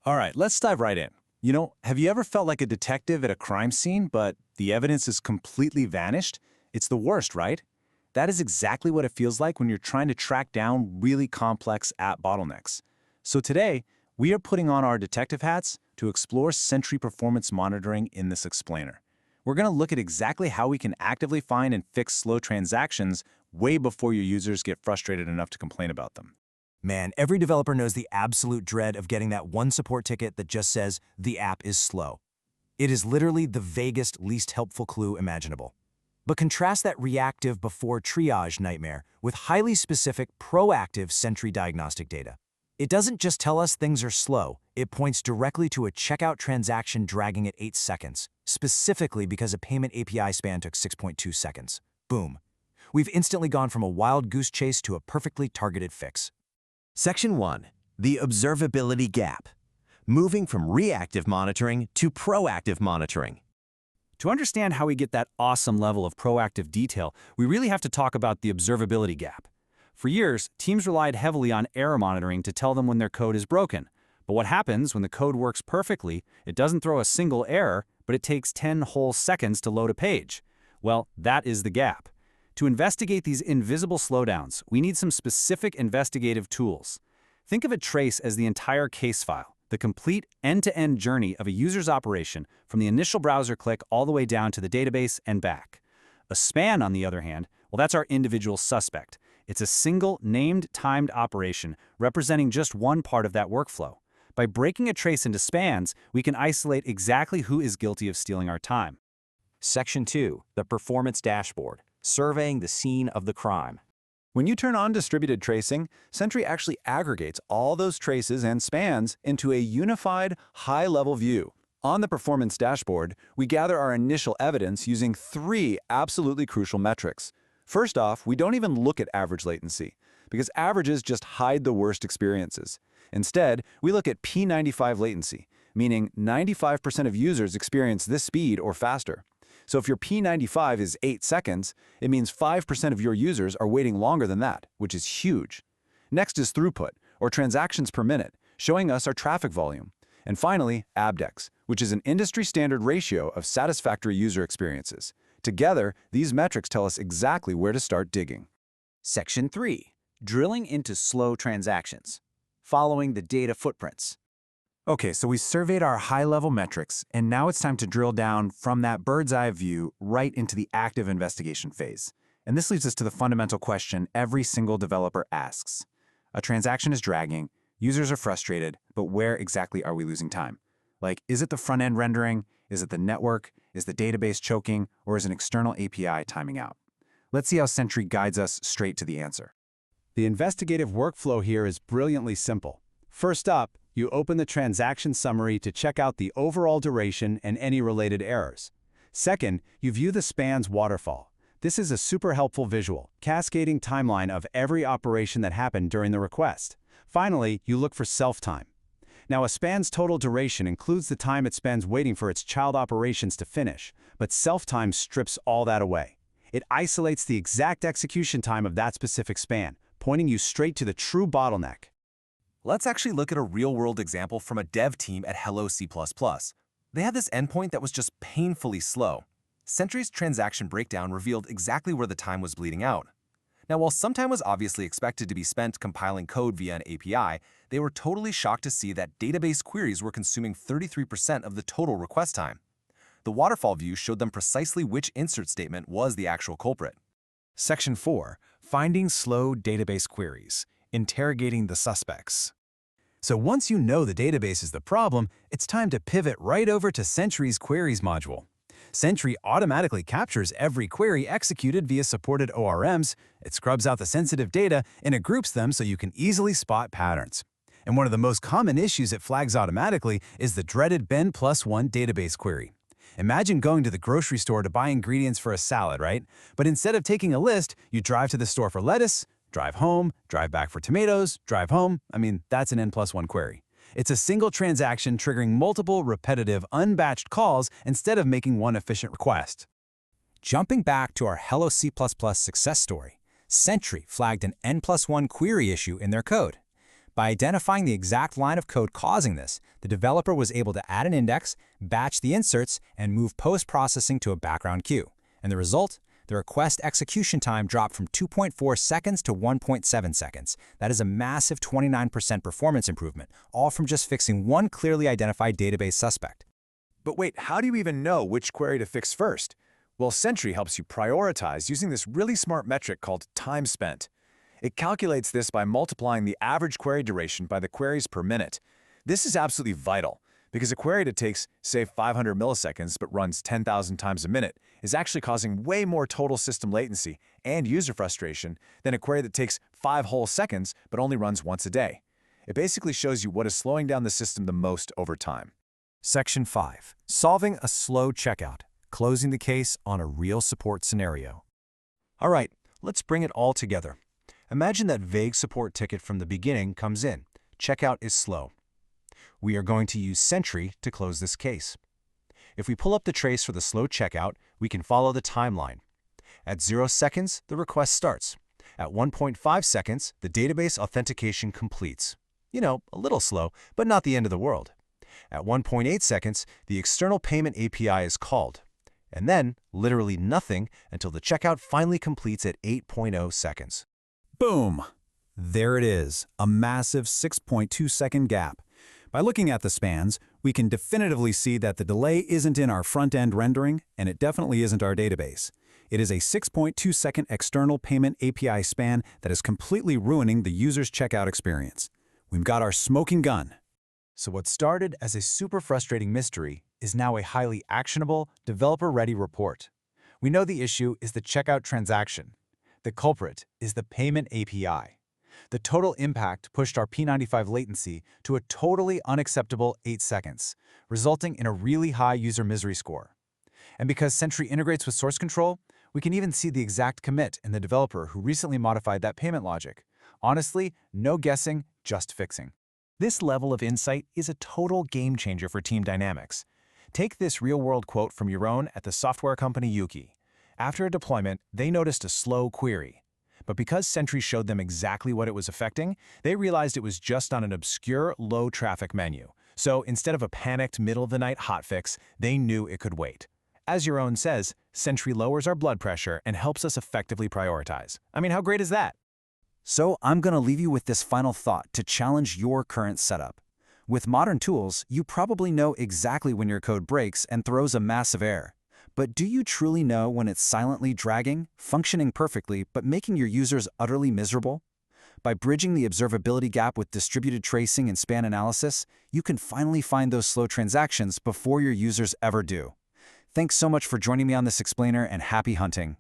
All right, let's dive right in. Have you ever felt like a detective at a crime scene, but the evidence is completely vanished? It's the worst, right? That is exactly what it feels like when you're trying to track down really complex app bottlenecks. So today, we are putting on our detective hats to explore Sentry performance monitoring in this explainer. We're going to look at exactly how we can actively find and fix slow transactions way before your users get frustrated enough to complain about them. Man, every developer knows the absolute dread of getting that one support ticket that just says, the app is slow. It is literally the vaguest, least helpful clue imaginable. But contrast that reactive before triage nightmare with highly specific, proactive Sentry diagnostic data. It doesn't just tell us things are slow, it points directly to a checkout transaction dragging at 8 seconds, specifically because a payment API span took 6.2 seconds. Boom. We've instantly gone from a wild goose chase to a perfectly targeted fix. Section 1. The Observability Gap. Moving from reactive monitoring to proactive monitoring. To understand how we get that awesome level of proactive detail, we really have to talk about the observability gap. For years, teams relied heavily on error monitoring to tell them when their code is broken. But what happens when the code works perfectly, it doesn't throw a single error, but it takes 10 whole seconds to load a page. Well, that is the gap. To investigate these invisible slowdowns, we need some specific investigative tools. Think of a trace as the entire case file, the complete end-to-end journey of a user's operation from the initial browser click all the way down to the database and back. A span, on the other hand, well, that's our individual suspect. It's a single, named, timed operation representing just one part of that workflow. By breaking a trace into spans, we can isolate exactly who is guilty of stealing our time. Section 2. The Performance Dashboard. Surveying the scene of the crime. When you turn on distributed tracing, Sentry actually aggregates all those traces and spans into a unified, high-level view. On the performance dashboard, we gather our initial evidence using 3 absolutely crucial metrics. First off, we don't even look at average latency, because averages just hide the worst experiences. Instead, we look at P95 latency, meaning 95% of users experience this speed or faster. So if your P95 is 8 seconds, it means 5% of your users are waiting longer than that, which is huge. Next is throughput, or transactions per minute, showing us our traffic volume. And finally, ABDEX, which is an industry-standard ratio of satisfactory user experiences. Together, these metrics tell us exactly where to start digging. Section 3. Drilling into slow transactions. Following the data footprints. Okay, so we surveyed our high-level metrics, and now it's time to drill down from that bird's-eye view right into the active investigation phase. And this leads us to the fundamental question every single developer asks. A transaction is dragging, users are frustrated, but where exactly are we losing time? Like, is it the front-end rendering? Is it the network? Is the database choking? Or is an external API timing out? Let's see how Sentry guides us straight to the answer. The investigative workflow here is brilliantly simple. First up, you open the transaction summary to check out the overall duration and any related errors. Second, you view the spans waterfall. This is a super helpful visual, cascading timeline of every operation that happened during the request. Finally, you look for self-time. Now, a span's total duration includes the time it spends waiting for its child operations to finish, but self-time strips all that away. It isolates the exact execution time of that specific span, pointing you straight to the true bottleneck. Let's actually look at a real-world example from a dev team at Hello C++. They had this endpoint that was just painfully slow. Sentry's transaction breakdown revealed exactly where the time was bleeding out. Now, while some time was obviously expected to be spent compiling code via an API, they were totally shocked to see that database queries were consuming 33% of the total request time. The waterfall view showed them precisely which insert statement was the actual culprit. Section 4. Finding slow database queries. Interrogating the suspects. So once you know the database is the problem, it's time to pivot right over to Sentry's Queries module. Sentry automatically captures every query executed via supported ORMs, it scrubs out the sensitive data, and it groups them so you can easily spot patterns. And one of the most common issues it flags automatically is the dreaded Ben+1 database query. Imagine going to the grocery store to buy ingredients for a salad, right? But instead of taking a list, you drive to the store for lettuce, drive home, drive back for tomatoes, drive home. That's an N+1 query. It's a single transaction triggering multiple repetitive, unbatched calls instead of making one efficient request. Jumping back to our Hello C++ success story, Sentry flagged an N+1 query issue in their code. By identifying the exact line of code causing this, the developer was able to add an index, batch the inserts, and move post-processing to a background queue. And the result? The request execution time dropped from 2.4 seconds to 1.7 seconds. That is a massive 29% performance improvement, all from just fixing one clearly identified database suspect. But wait, how do you even know which query to fix first? Well, Sentry helps you prioritize using this really smart metric called time spent. It calculates this by multiplying the average query duration by the queries per minute. This is absolutely vital, because a query that takes, say, 500 milliseconds but runs 10,000 times a minute is actually causing way more total system latency and user frustration than a query that takes 5 whole seconds but only runs once a day. It basically shows you what is slowing down the system the most over time. Section 5. Solving a slow checkout. Closing the case on a real support scenario. All right, let's bring it all together. Imagine that vague support ticket from the beginning comes in. Checkout is slow. We are going to use Sentry to close this case. If we pull up the trace for the slow checkout, we can follow the timeline. At 0 seconds, the request starts. At 1.5 seconds, the database authentication completes. You know, a little slow, but not the end of the world. At 1.8 seconds, the external payment API is called. And then, literally nothing until the checkout finally completes at 8.0 seconds. Boom! There it is, a massive 6.2-second gap. By looking at the spans, we can definitively see that the delay isn't in our front-end rendering, and it definitely isn't our database. It is a 6.2-second external payment API span that is completely ruining the user's checkout experience. We've got our smoking gun. So what started as a super frustrating mystery is now a highly actionable, developer-ready report. We know the issue is the checkout transaction. The culprit is the payment API. The total impact pushed our P95 latency to a totally unacceptable 8 seconds, resulting in a really high user misery score. And because Sentry integrates with source control, we can even see the exact commit in the developer who recently modified that payment logic. Honestly, no guessing, just fixing. This level of insight is a total game changer for team dynamics. Take this real-world quote from Yaron at the software company Yuki. After a deployment, they noticed a slow query. But because Sentry showed them exactly what it was affecting, they realized it was just on an obscure, low-traffic menu. So instead of a panicked middle-of-the-night hotfix, they knew it could wait. As Yaron says, Sentry lowers our blood pressure and helps us effectively prioritize. I mean, how great is that? So I'm going to leave you with this final thought to challenge your current setup. With modern tools, you probably know exactly when your code breaks and throws a massive error. But do you truly know when it's silently dragging, functioning perfectly, but making your users utterly miserable? By bridging the observability gap with distributed tracing and span analysis, you can finally find those slow transactions before your users ever do. Thanks so much for joining me on this explainer, and happy hunting.